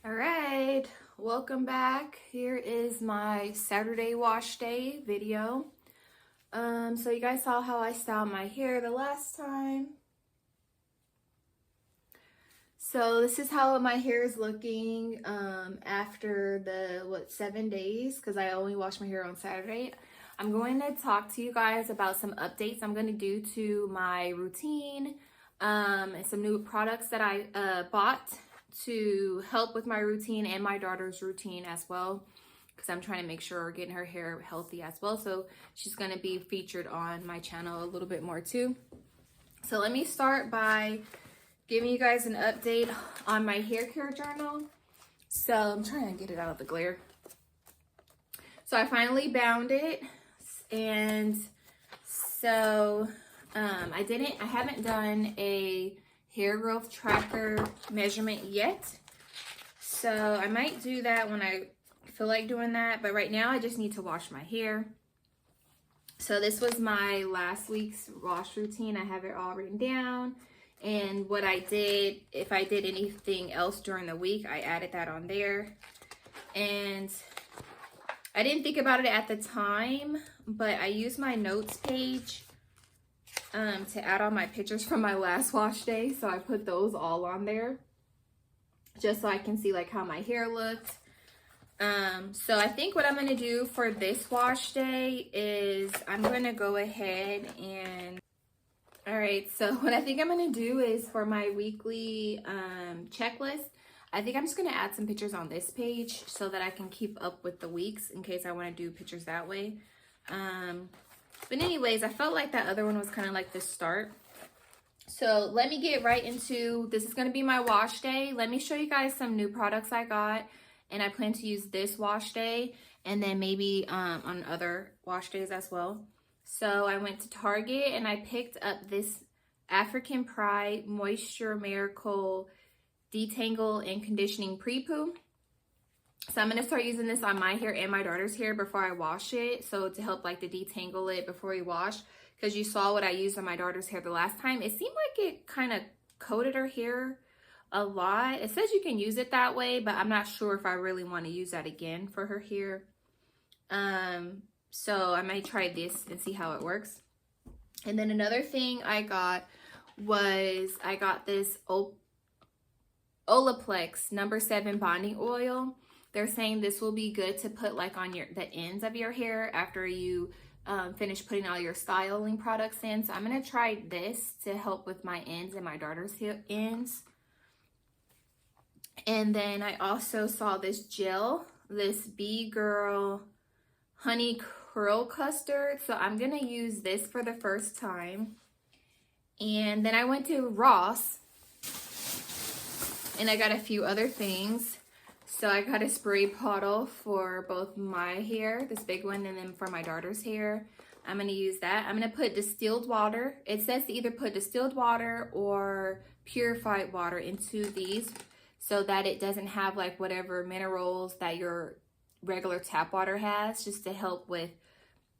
All right, welcome back. Here is my Saturday wash day video. So you guys saw how I styled my hair the last time. So this is how my hair is looking after the 7 days, because I only wash my hair on Saturday. I'm going to talk to you guys about some updates I'm going to do to my routine and some new products that I bought to help with my routine and my daughter's routine as well, because I'm trying to make sure we're getting her hair healthy as well. So she's going to be featured on my channel a little bit more too. So let me start by giving you guys an update on my hair care journal. So I'm trying to get it out of the glare. So I finally bound it, and so I haven't done a hair growth tracker measurement yet. So I might do that when I feel like doing that, but right now I just need to wash my hair. So this was my last week's wash routine. I have it all written down, and what I did, if I did anything else during the week, I added that on there. And I didn't think about it at the time, but I used my notes page to add all my pictures from my last wash day. So I put those all on there just so I can see like how my hair looked. So I think what I'm going to do for this wash day is I'm going to go ahead and, all right, so what I think I'm going to do is for my weekly checklist, I think I'm just going to add some pictures on this page so that I can keep up with the weeks in case I want to do pictures that way. But anyways, I felt like that other one was kind of like the start. So let me get right into, this is going to be my wash day. Let me show you guys some new products I got, and I plan to use this wash day and then maybe on other wash days as well. So I went to Target and I picked up this African Pride Moisture Miracle Detangle and Conditioning Pre-Poo. So I'm going to start using this on my hair and my daughter's hair before I wash it. So to help like to detangle it before we wash. Because you saw what I used on my daughter's hair the last time. It seemed like it kind of coated her hair a lot. It says you can use it that way, but I'm not sure if I really want to use that again for her hair. So I might try this and see how it works. And then another thing I got was I got this Olaplex No. 7 bonding oil. They're saying this will be good to put like on the ends of your hair after you finish putting all your styling products in. So I'm going to try this to help with my ends and my daughter's ends. And then I also saw this gel, this B-Girl Honey Curl Custard. So I'm going to use this for the first time. And then I went to Ross and I got a few other things. So I got a spray bottle for both my hair, this big one, and then for my daughter's hair. I'm going to use that. I'm going to put distilled water. It says to either put distilled water or purified water into these so that it doesn't have like whatever minerals that your regular tap water has, just to help with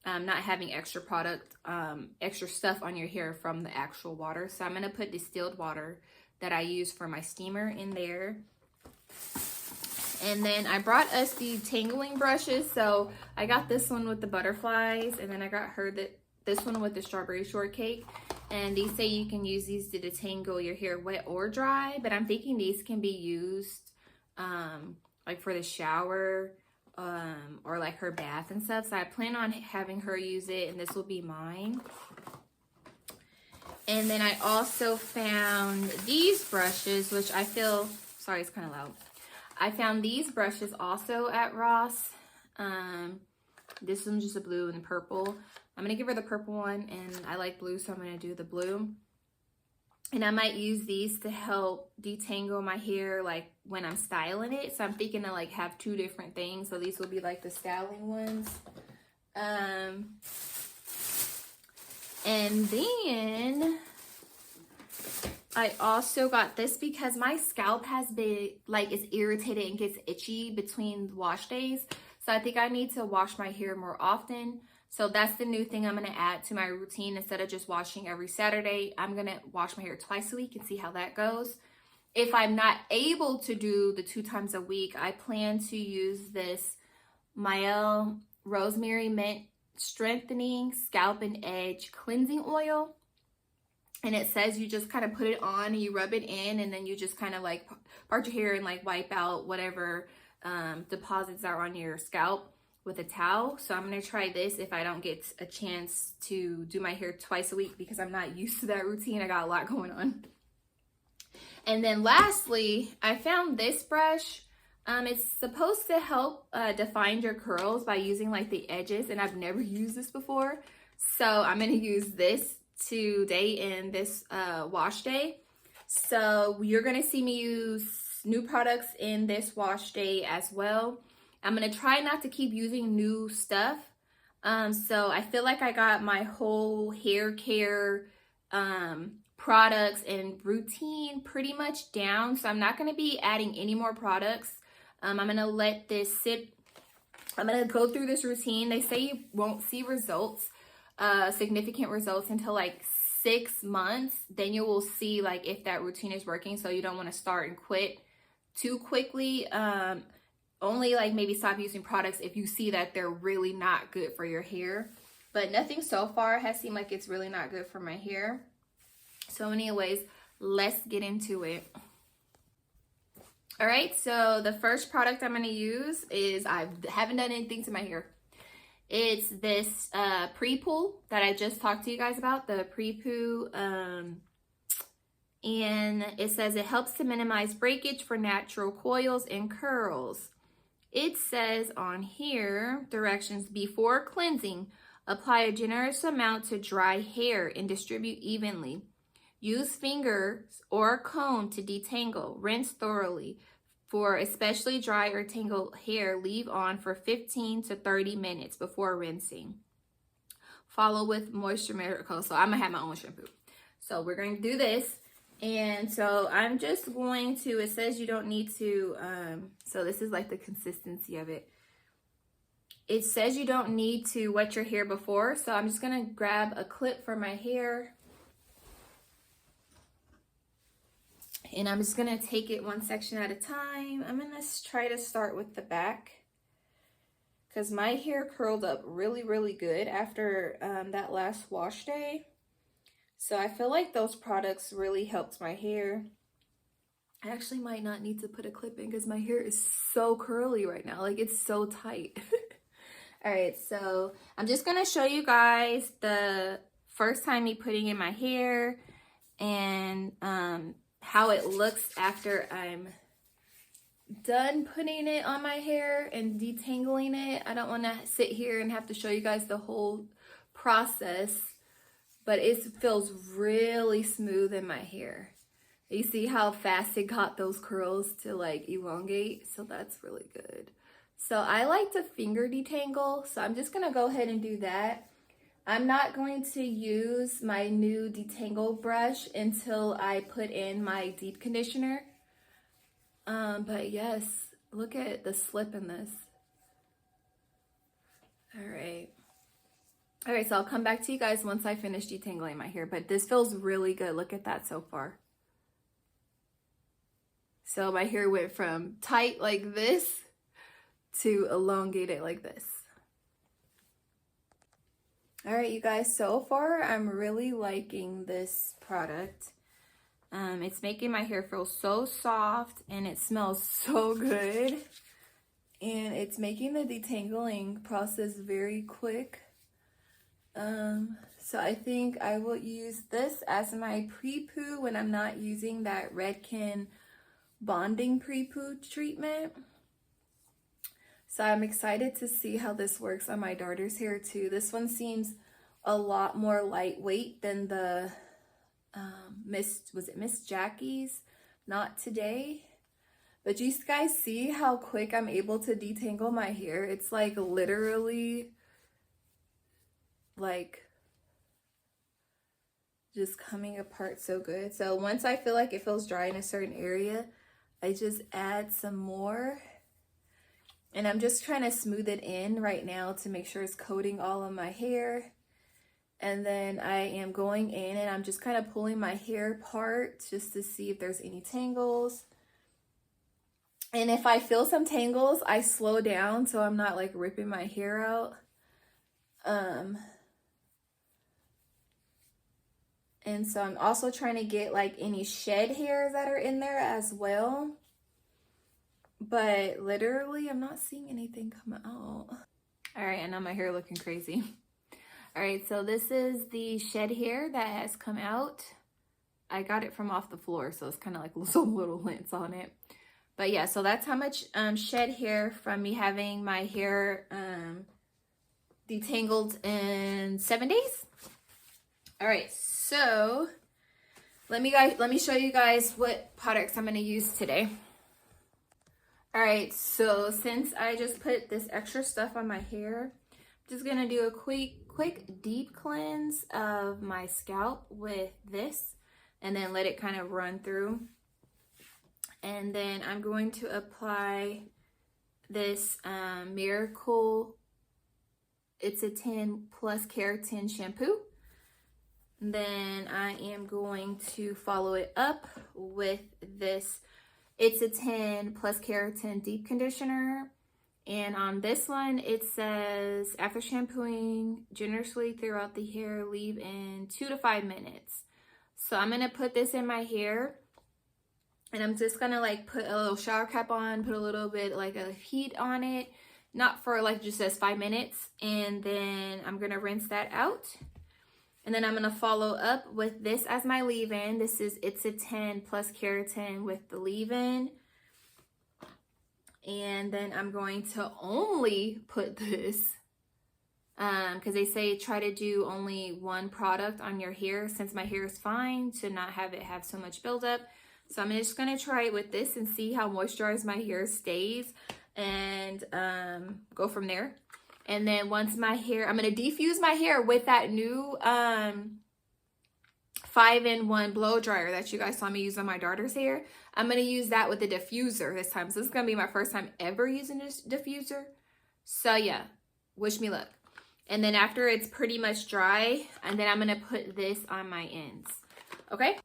not having extra extra stuff on your hair from the actual water. So I'm going to put distilled water that I use for my steamer in there. And then I brought us the tangling brushes. So I got this one with the butterflies, and then I got her this one with the strawberry shortcake. And these say you can use these to detangle your hair wet or dry, but I'm thinking these can be used like for the shower or like her bath and stuff. So I plan on having her use it, and this will be mine. And then I also found these brushes, which I feel, sorry, it's kind of loud. I found these brushes also at Ross. This one's just a blue and purple. I'm going to give her the purple one, and I like blue, so I'm going to do the blue. And I might use these to help detangle my hair like when I'm styling it. So I'm thinking to like have two different things. So these will be like the styling ones. And then I also got this because my scalp has been like, it's irritated and gets itchy between wash days. So I think I need to wash my hair more often. So that's the new thing I'm going to add to my routine. Instead of just washing every Saturday, I'm going to wash my hair twice a week and see how that goes. If I'm not able to do the 2 times a week, I plan to use this Mael Rosemary Mint Strengthening Scalp and Edge Cleansing Oil. And it says you just kind of put it on and you rub it in, and then you just kind of like part your hair and like wipe out whatever deposits are on your scalp with a towel. So I'm going to try this if I don't get a chance to do my hair twice a week, because I'm not used to that routine. I got a lot going on. And then lastly, I found this brush. It's supposed to help define your curls by using like the edges, and I've never used this before. So I'm going to use this today in this wash day. So you're going to see me use new products in this wash day as well. I'm going to try not to keep using new stuff. So I feel like I got my whole hair care products and routine pretty much down. So I'm not going to be adding any more products. I'm going to let this sit. I'm going to go through this routine. They say you won't see results, significant results, until like 6 months. Then you will see like if that routine is working. So you don't want to start and quit too quickly. Only like maybe stop using products if you see that they're really not good for your hair. But nothing so far has seemed like it's really not good for my hair. So anyways, let's get into it. All right, so the first product I'm going to use is, I haven't done anything to my hair. It's this pre-poo that I just talked to you guys about, the pre-poo. And it says it helps to minimize breakage for natural coils and curls. It says on here, directions: before cleansing, apply a generous amount to dry hair and distribute evenly. Use fingers or comb to detangle. Rinse thoroughly. For especially dry or tangled hair, leave on for 15 to 30 minutes before rinsing. Follow with moisture miracle. So I'm going to have my own shampoo. So we're going to do this. And so I'm just going to, it says you don't need to, so this is like the consistency of it. It says you don't need to wet your hair before. So I'm just going to grab a clip for my hair. And I'm just going to take it one section at a time. I'm going to try to start with the back, because my hair curled up really, really good after that last wash day. So I feel like those products really helped my hair. I actually might not need to put a clip in because my hair is so curly right now. Like, it's so tight. All right, so I'm just going to show you guys the first time me putting in my hair and how it looks after I'm done putting it on my hair and detangling it. I don't want to sit here and have to show you guys the whole process, but it feels really smooth in my hair. You see how fast it got those curls to like elongate? So that's really good. So I like to finger detangle, so I'm just gonna go ahead and do that. I'm not going to use my new detangle brush until I put in my deep conditioner. But yes, look at the slip in this. All right, so I'll come back to you guys once I finish detangling my hair, but this feels really good. Look at that so far. So my hair went from tight like this to elongated like this. All right, you guys, so far I'm really liking this product. It's making my hair feel so soft and it smells so good. And it's making the detangling process very quick. So I think I will use this as my pre-poo when I'm not using that Redken bonding pre-poo treatment. So I'm excited to see how this works on my daughter's hair too. This one seems a lot more lightweight than the Miss Jackie's Not Today. But you guys see how quick I'm able to detangle my hair? It's like literally like just coming apart so good. So once I feel like it feels dry in a certain area, I just add some more. And I'm just trying to smooth it in right now to make sure it's coating all of my hair. And then I am going in and I'm just kind of pulling my hair apart just to see if there's any tangles. And if I feel some tangles, I slow down so I'm not like ripping my hair out. And so I'm also trying to get like any shed hairs that are in there as well. But literally, I'm not seeing anything come out. All right, I know my hair looking crazy. All right, so this is the shed hair that has come out. I got it from off the floor, so it's kind of like some little lint on it. But yeah, so that's how much shed hair from me having my hair detangled in 7 days. All right, so let me show you guys what products I'm going to use today. All right, so since I just put this extra stuff on my hair, I'm just going to do a quick deep cleanse of my scalp with this and then let it kind of run through. And then I'm going to apply this Miracle It's a 10 Plus Keratin shampoo. And then I am going to follow it up with this It's a 10 Plus Keratin deep conditioner. And on this one, it says, after shampooing generously throughout the hair, leave in 2 to 5 minutes. So I'm going to put this in my hair. And I'm just going to like put a little shower cap on, put a little bit like a heat on it. Not for like just says 5 minutes. And then I'm going to rinse that out. And then I'm going to follow up with this as my leave-in. This is It's a 10 Plus Keratin with the leave-in. And then I'm going to only put this, because they say try to do only one product on your hair since my hair is fine to not have it have so much buildup. So I'm just going to try it with this and see how moisturized my hair stays and go from there. And then once my hair, I'm going to defuse my hair with that new 5-in-1 blow dryer that you guys saw me use on my daughter's hair. I'm going to use that with the diffuser this time. So this is going to be my first time ever using this diffuser. So yeah, wish me luck. And then after it's pretty much dry, and then I'm going to put this on my ends. Okay?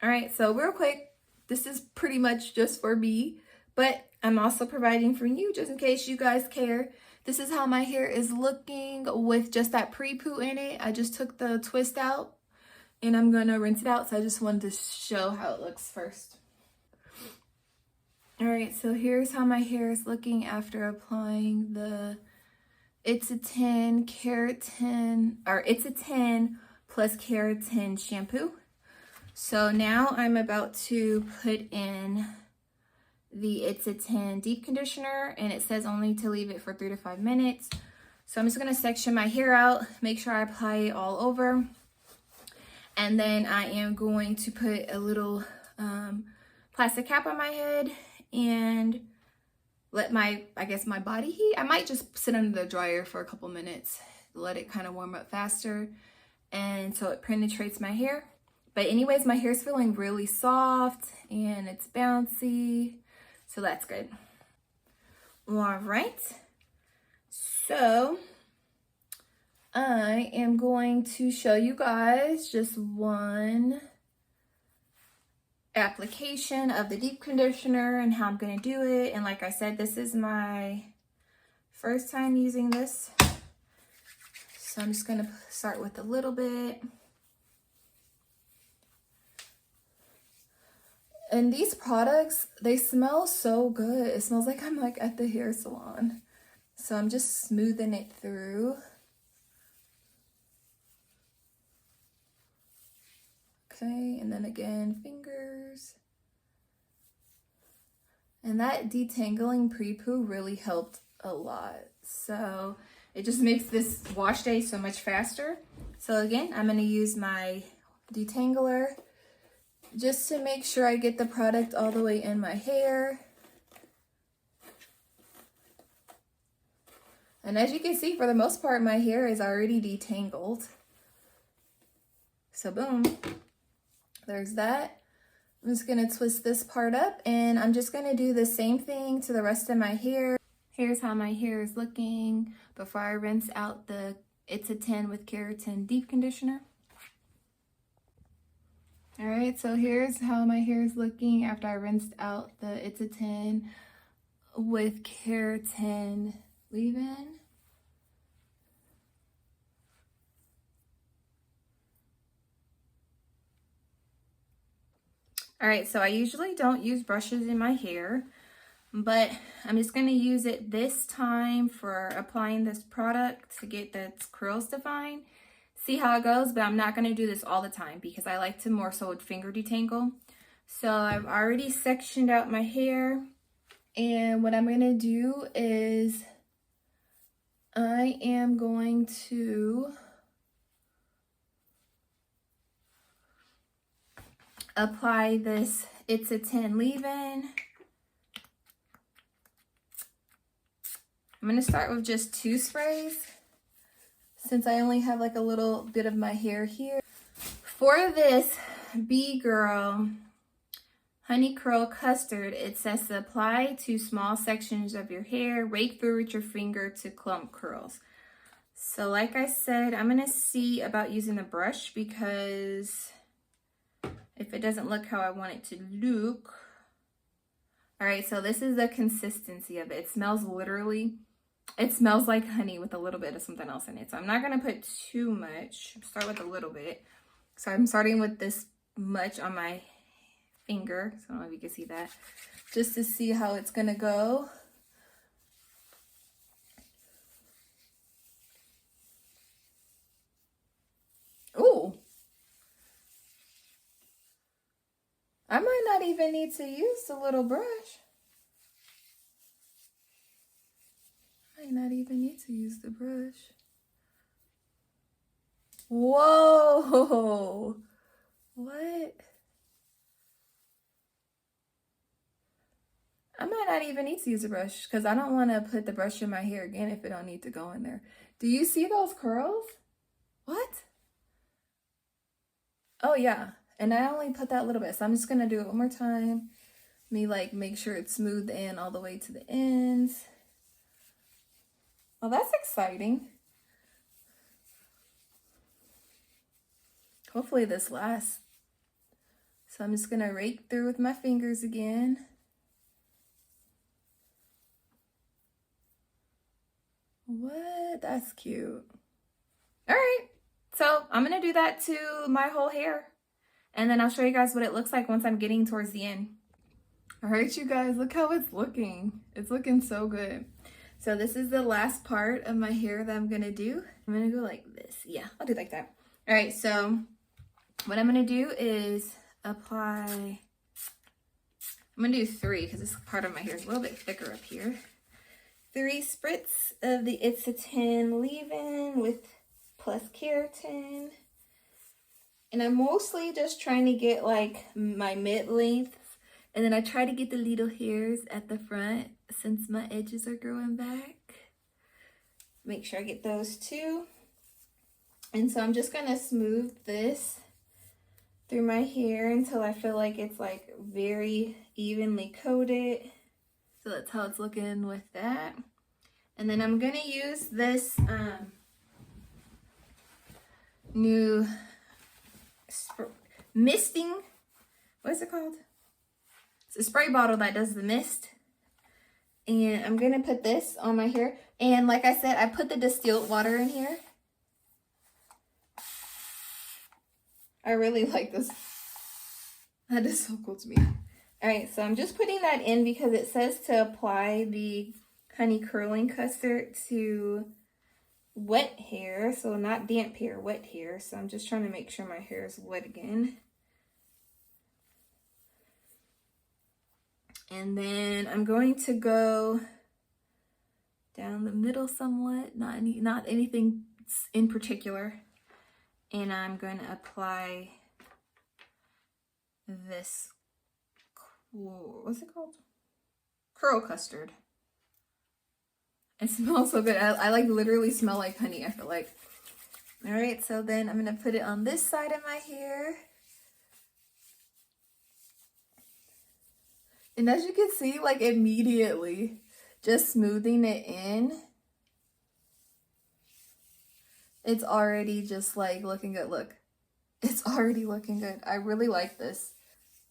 All right, so real quick, this is pretty much just for me, but I'm also providing for you just in case you guys care. This is how my hair is looking with just that pre-poo in it. I just took the twist out and I'm going to rinse it out. So I just wanted to show how it looks first. All right, so here's how my hair is looking after applying the It's a 10 Keratin, or It's a 10 Plus Keratin shampoo. So now I'm about to put in the It's a 10 deep conditioner, and it says only to leave it for 3 to 5 minutes. So I'm just going to section my hair out, make sure I apply it all over. And then I am going to put a little plastic cap on my head and let my body heat. I might just sit under the dryer for a couple minutes, let it kind of warm up faster, and so it penetrates my hair. But anyways, my hair's feeling really soft and it's bouncy, so that's good. All right, so I am going to show you guys just one application of the deep conditioner and how I'm going to do it. And like I said, this is my first time using this, so I'm just going to start with a little bit. And these products, they smell so good. It smells like I'm like at the hair salon. So I'm just smoothing it through. Okay, and then again, fingers. And that detangling pre-poo really helped a lot. So it just makes this wash day so much faster. So again, I'm gonna use my detangler just to make sure I get the product all the way in my hair. And as you can see, for the most part, my hair is already detangled. So boom. There's that. I'm just going to twist this part up, and I'm just going to do the same thing to the rest of my hair. Here's how my hair is looking before I rinse out the It's a 10 with keratin deep conditioner. All right, so here's how my hair is looking after I rinsed out the It's a 10 with keratin leave-in. All right, so I usually don't use brushes in my hair, but I'm just gonna use it this time for applying this product to get the curls defined. See how it goes, but I'm not gonna do this all the time because I like to more so finger detangle. So I've already sectioned out my hair, and what I'm gonna do is I am going to apply this It's a 10 leave-in. I'm going to start with just 2 sprays since I only have like a little bit of my hair here. For this B-Girl Honey Curl Custard, it says to apply to small sections of your hair, rake through with your finger to clump curls. So like I said, I'm going to see about using a brush because if it doesn't look how I want it to look. All right, so this is the consistency of it. It smells like honey with a little bit of something else in it. So I'm not gonna put too much. Start with a little bit. So I'm starting with this much on my finger. So I don't know if you can see that. Just to see how it's gonna go. Ooh. I might not even need to use the little brush. I might not even need to use the brush. Whoa! What? I might not even need to use a brush because I don't want to put the brush in my hair again if it don't need to go in there. Do you see those curls? What? Oh yeah. And I only put that little bit, so I'm just gonna do it one more time. Make sure it's smoothed in all the way to the ends. Well, that's exciting. Hopefully this lasts. So I'm just gonna rake through with my fingers again. What? That's cute. All right, so I'm gonna do that to my whole hair. And then I'll show you guys what it looks like once I'm getting towards the end. All right, you guys, look how it's looking. It's looking so good. So this is the last part of my hair that I'm gonna do. I'm gonna go like this. Yeah, I'll do like that. All right, so what I'm gonna do is apply, I'm gonna do 3 because this part of my hair is a little bit thicker up here. 3 spritz of the It's a 10 leave-in with plus keratin. And I'm mostly just trying to get like my mid-length. And then I try to get the little hairs at the front since my edges are growing back. Make sure I get those too. And so I'm just gonna smooth this through my hair until I feel like it's like very evenly coated. So that's how it's looking with that. And then I'm gonna use this new misting, what is it called? It's a spray bottle that does the mist. And I'm gonna put this on my hair. And like I said, I put the distilled water in here. I really like this. That is so cool to me. All right, so I'm just putting that in because it says to apply the honey curling custard to wet hair. So not damp hair, wet hair. So I'm just trying to make sure my hair is wet again. And then I'm going to go down the middle somewhat, not anything in particular. And I'm going to apply this, what's it called? Curl custard. It smells so good. I like literally smell like honey, I feel like. All right, so then I'm going to put it on this side of my hair. And as you can see, like immediately, just smoothing it in It's already just like looking good. Look, it's already looking good. I really like this.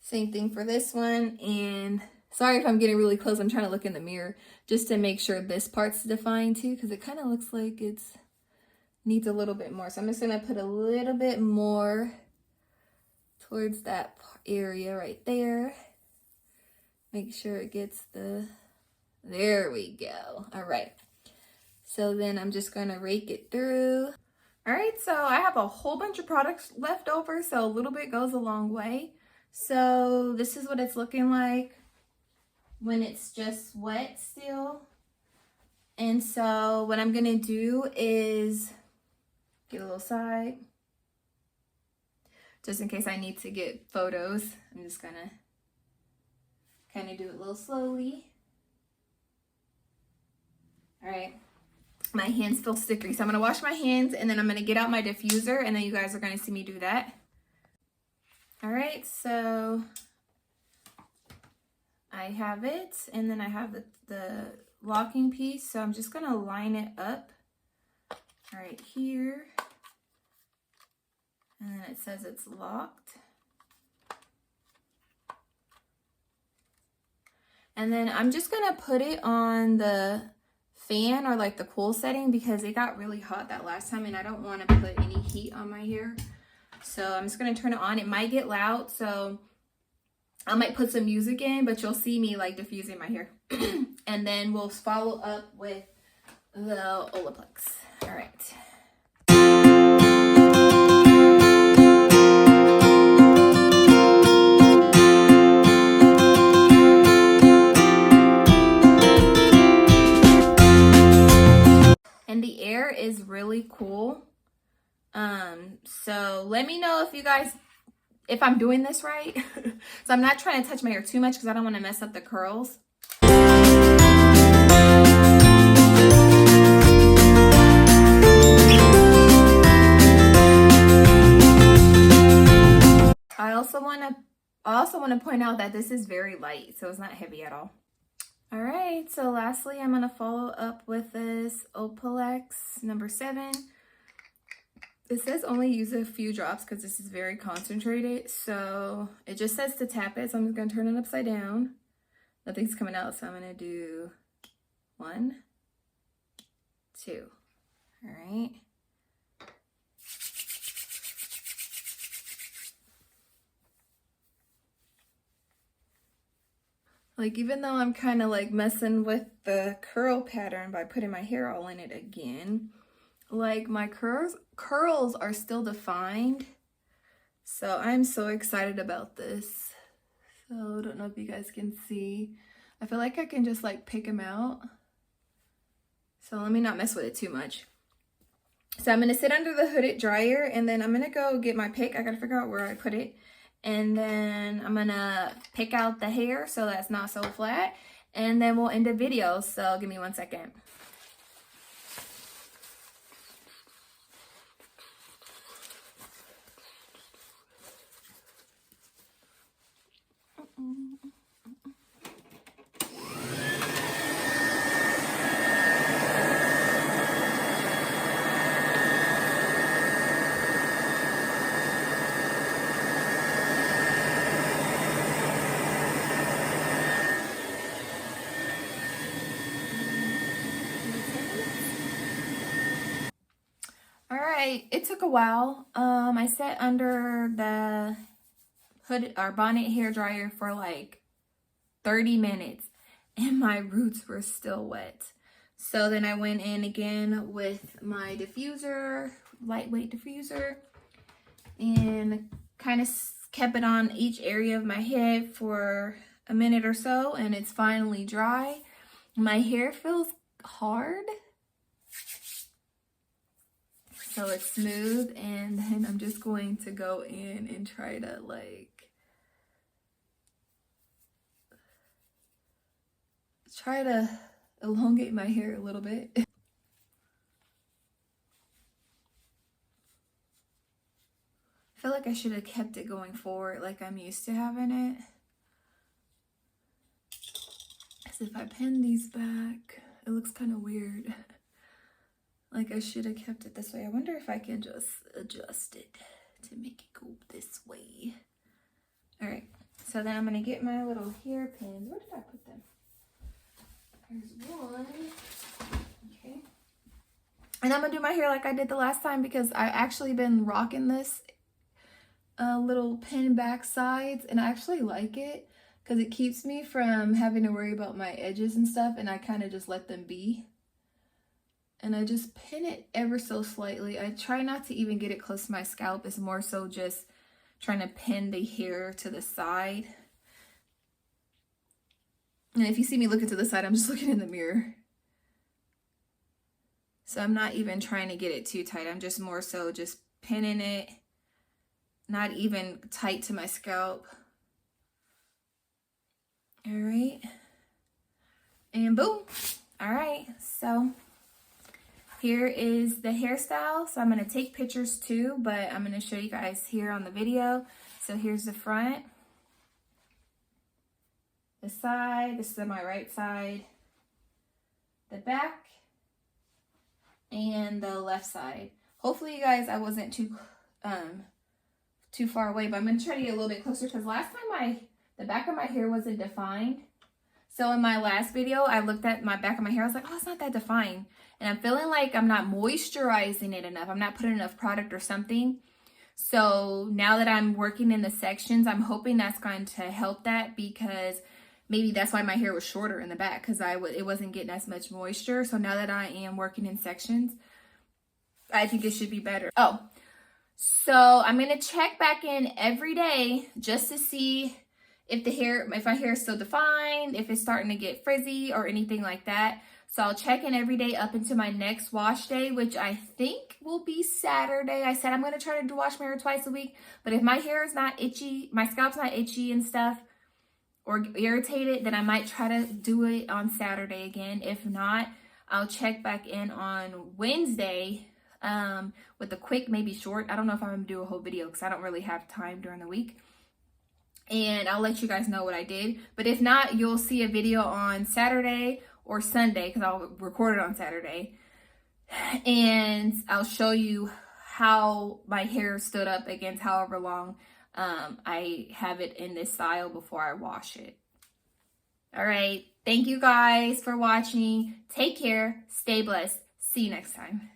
Same thing for this one. And sorry if I'm getting really close. I'm trying to look in the mirror just to make sure this part's defined too, because it kind of looks like it's needs a little bit more. So I'm just gonna put a little bit more towards that area right there. Make sure it gets there we go. All right. So then I'm just gonna rake it through. All right, so I have a whole bunch of products left over, so a little bit goes a long way. So this is what it's looking like when it's just wet still. And so what I'm gonna do is get a little side, just in case I need to get photos. I'm just gonna kind of do it a little slowly. All right. My hands feel sticky, so I'm gonna wash my hands and then I'm gonna get out my diffuser and then you guys are gonna see me do that. All right, so I have it and then I have the locking piece, so I'm just gonna line it up right here. And then it says it's locked. And then I'm just gonna put it on the fan or like the cool setting because it got really hot that last time and I don't want to put any heat on my hair. So I'm just going to turn it on. It might get loud, so I might put some music in, but you'll see me like diffusing my hair. And then we'll follow up with the Olaplex. All right. And the air is really cool. So let me know if you guys, if I'm doing this right. So I'm not trying to touch my hair too much because I don't want to mess up the curls. I also want to point out that this is very light, so it's not heavy at all. All right, so lastly, I'm gonna follow up with this Olaplex number 7. It says only use a few drops because this is very concentrated. So it just says to tap it. So I'm just gonna turn it upside down. Nothing's coming out, so I'm gonna do 1, 2. All right. Like, even though I'm kind of like messing with the curl pattern by putting my hair all in it again, like my curls are still defined. So I'm so excited about this. So I don't know if you guys can see. I feel like I can just like pick them out. So let me not mess with it too much. So I'm gonna sit under the hooded dryer and then I'm gonna go get my pick. I gotta figure out where I put it. And then I'm gonna pick out the hair so that's not so flat. And then we'll end the video. So give me 1 second. Alright, it took a while. I sat under the hood or bonnet hair dryer for like 30 minutes and my roots were still wet. So then I went in again with my diffuser, lightweight diffuser, and kind of kept it on each area of my head for a minute or so, and it's finally dry. My hair feels hard, so it's smooth, and then I'm just going to go in and try to elongate my hair a little bit. I feel like I should have kept it going forward like I'm used to having it. Because if I pin these back, it looks kind of weird. Like I should have kept it this way. I wonder if I can just adjust it to make it go this way. All right, so then I'm gonna get my little hair pins. Where did I put them? There's one. Okay. And I'm gonna do my hair like I did the last time because I actually been rocking this little pin back sides, and I actually like it because it keeps me from having to worry about my edges and stuff, and I kind of just let them be. And I just pin it ever so slightly. I try not to even get it close to my scalp. It's more so just trying to pin the hair to the side. And if you see me looking to the side, I'm just looking in the mirror. So I'm not even trying to get it too tight. I'm just more so just pinning it, not even tight to my scalp. All right. And boom. All right. So here is the hairstyle. So I'm going to take pictures too, but I'm going to show you guys here on the video. So here's the front, the side, this is my right side, the back, and the left side. Hopefully you guys, I wasn't too far away, but I'm going to try to get a little bit closer because last time the back of my hair wasn't defined. So in my last video, I looked at my back of my hair. I was like, oh, it's not that defined. And I'm feeling like I'm not moisturizing it enough. I'm not putting enough product or something. So now that I'm working in the sections, I'm hoping that's going to help that, because maybe that's why my hair was shorter in the back, because it wasn't getting as much moisture. So now that I am working in sections, I think it should be better. Oh, so I'm going to check back in every day just to see if my hair is still defined, if it's starting to get frizzy or anything like that. So I'll check in every day up until my next wash day, which I think will be Saturday. I said I'm going to try to wash my hair twice a week, but if my hair is not itchy, my scalp's not itchy and stuff, or irritated, then I might try to do it on Saturday again. If not, I'll check back in on Wednesday with a quick, maybe short. I don't know if I'm going to do a whole video because I don't really have time during the week. And I'll let you guys know what I did. But if not, you'll see a video on Saturday or Sunday, because I'll record it on Saturday. And I'll show you how my hair stood up against however long I have it in this style before I wash it. All right. Thank you guys for watching. Take care. Stay blessed. See you next time.